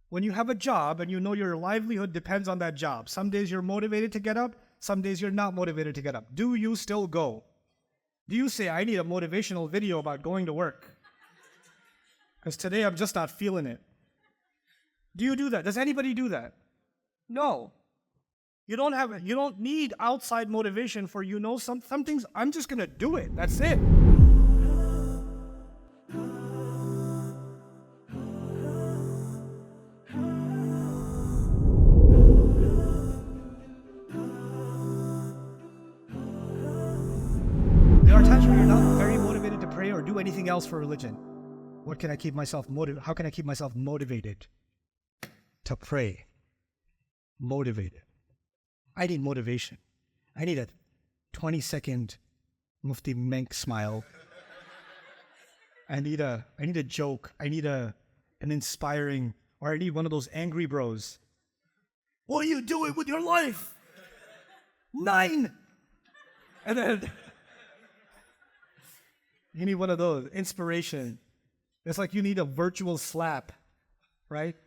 When you have a job and you know your livelihood depends on that job, some days you're motivated to get up, some days you're not motivated to get up. Do you still go? Do you say, I need a motivational video about going to work? Because today I'm just not feeling it. Do you do that? Does anybody do that? No. You don't need outside motivation for some things. I'm just going to do it. That's it. There are times where you're not very motivated to pray or do anything else for religion. How can I keep myself motivated to pray? Motivated. I need motivation. I need a 20-second Mufti Menk smile. I need a joke. I need an inspiring, or I need one of those angry bros. What are you doing with your life? 9. And then you need one of those, inspiration. It's like you need a virtual slap, right?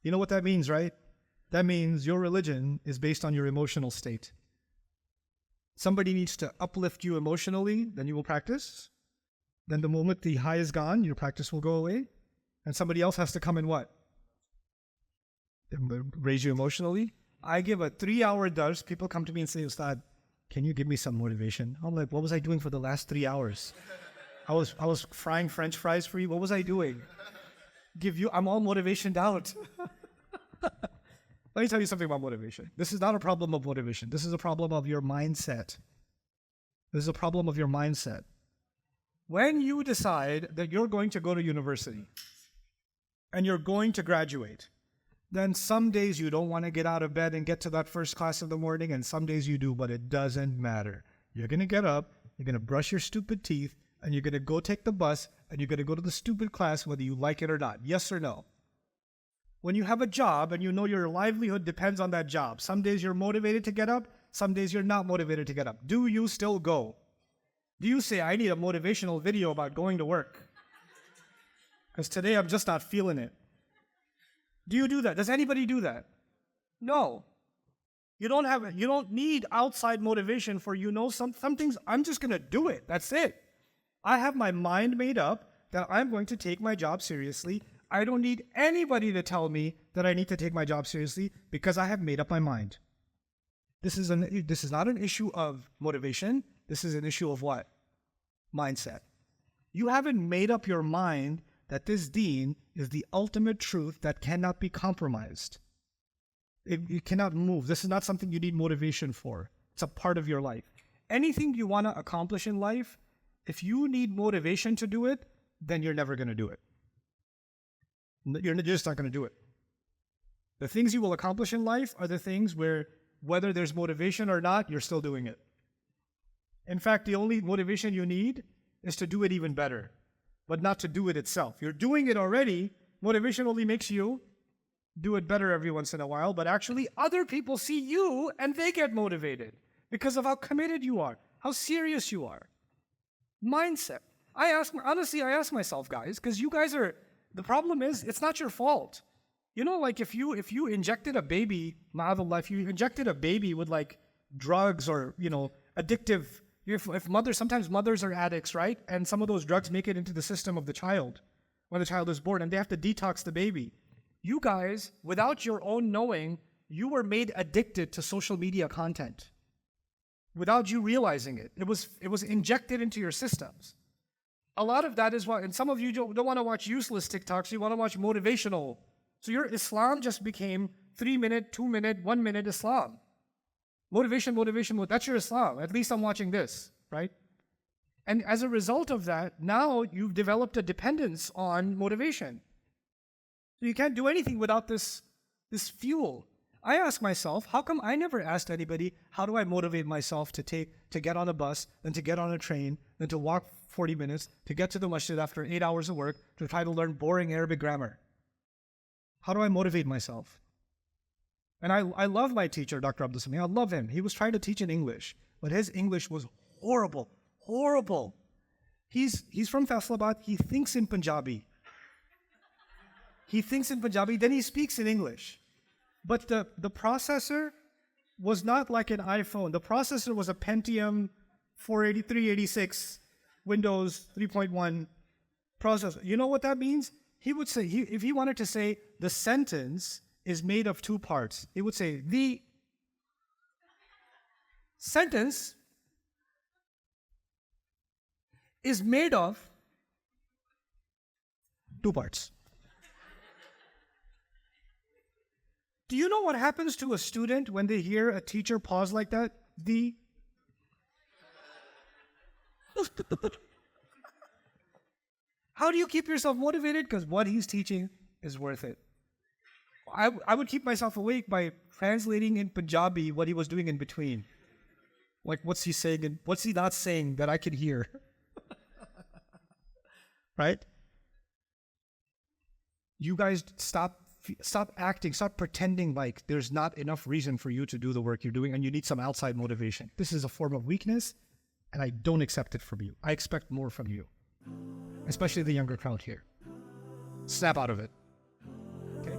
You know what that means, right? That means your religion is based on your emotional state. Somebody needs to uplift you emotionally, then you will practice. Then the moment the high is gone, your practice will go away. And somebody else has to come and what? Raise you emotionally. I give a 3-hour dars. People come to me and say, Ustad, can you give me some motivation? I'm like, what was I doing for the last 3 hours? I was frying French fries for you. What was I doing? I'm all motivationed out. Let me tell you something about motivation. This is not a problem of motivation. This is a problem of your mindset. This is a problem of your mindset. When you decide that you're going to go to university and you're going to graduate, then some days you don't want to get out of bed and get to that first class in the morning, and some days you do, but it doesn't matter. You're going to get up, you're going to brush your stupid teeth, and you're going to go take the bus, and you're going to go to the stupid class whether you like it or not. Yes or no? When you have a job and you know your livelihood depends on that job, some days you're motivated to get up, some days you're not motivated to get up. Do you still go? Do you say, I need a motivational video about going to work? Because today I'm just not feeling it. Do you do that? Does anybody do that? No. You don't need outside motivation for some things. I'm just going to do it. That's it. I have my mind made up that I'm going to take my job seriously. I don't need anybody to tell me that I need to take my job seriously because I have made up my mind. This is not an issue of motivation. This is an issue of what? Mindset. You haven't made up your mind that this deen is the ultimate truth that cannot be compromised. It cannot move. This is not something you need motivation for. It's a part of your life. Anything you want to accomplish in life, if you need motivation to do it, then you're never going to do it. You're just not going to do it. The things you will accomplish in life are the things where, whether there's motivation or not, you're still doing it. In fact, the only motivation you need is to do it even better, but not to do it itself. You're doing it already. Motivation only makes you do it better every once in a while, but actually other people see you and they get motivated because of how committed you are, how serious you are. Mindset. I ask myself, guys, because you guys are, the problem is, it's not your fault. You know, like if you injected a baby, ma'adallah, if you injected a baby with like drugs or, addictive, sometimes mothers are addicts, right? And some of those drugs make it into the system of the child when the child is born and they have to detox the baby. You guys, without your own knowing, you were made addicted to social media content without you realizing it. It was injected into your systems. A lot of that is why, and some of you don't want to watch useless TikToks, you want to watch motivational. So your Islam just became 3-minute, 2-minute, 1-minute Islam. Motivation, that's your Islam. At least I'm watching this, right? And as a result of that, now you've developed a dependence on motivation. So you can't do anything without this fuel. I ask myself, how come I never asked anybody, how do I motivate myself to get on a bus, then to get on a train, then to walk 40 minutes, to get to the masjid after 8 hours of work, to try to learn boring Arabic grammar? How do I motivate myself? And I love my teacher, Dr. Abdul Sami. I love him. He was trying to teach in English, but his English was horrible. He's from Faisalabad. He thinks in Punjabi. He thinks in Punjabi, then he speaks in English. But the processor was not like an iPhone. The processor was a Pentium 386 Windows 3.1 processor. You know what that means? He would say, if he wanted to say the sentence is made of two parts, he would say the sentence is made of two parts. Do you know what happens to a student when they hear a teacher pause like that? How do you keep yourself motivated? Because what he's teaching is worth it. I would keep myself awake by translating in Punjabi what he was doing in between. Like, what's he saying and what's he not saying that I can hear? Right? You guys stop acting, stop pretending like there's not enough reason for you to do the work you're doing and you need some outside motivation. This is a form of weakness and I don't accept it from you. I expect more from you, especially the younger crowd here. Snap out of it. Okay?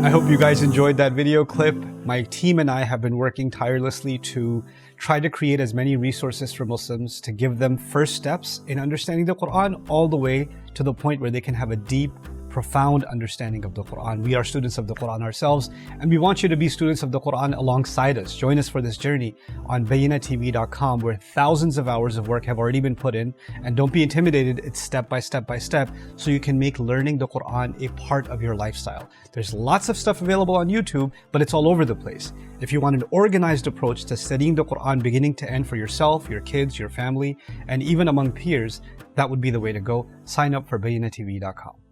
I hope you guys enjoyed that video clip. My team and I have been working tirelessly to try to create as many resources for Muslims to give them first steps in understanding the Quran all the way to the point where they can have a deep, profound understanding of the Quran. We are students of the Quran ourselves, and we want you to be students of the Quran alongside us. Join us for this journey on BayyinahTV.com, where thousands of hours of work have already been put in. And don't be intimidated, it's step by step by step, so you can make learning the Quran a part of your lifestyle. There's lots of stuff available on YouTube, but it's all over the place. If you want an organized approach to studying the Quran beginning to end for yourself, your kids, your family, and even among peers, that would be the way to go. Sign up for BayyinahTV.com.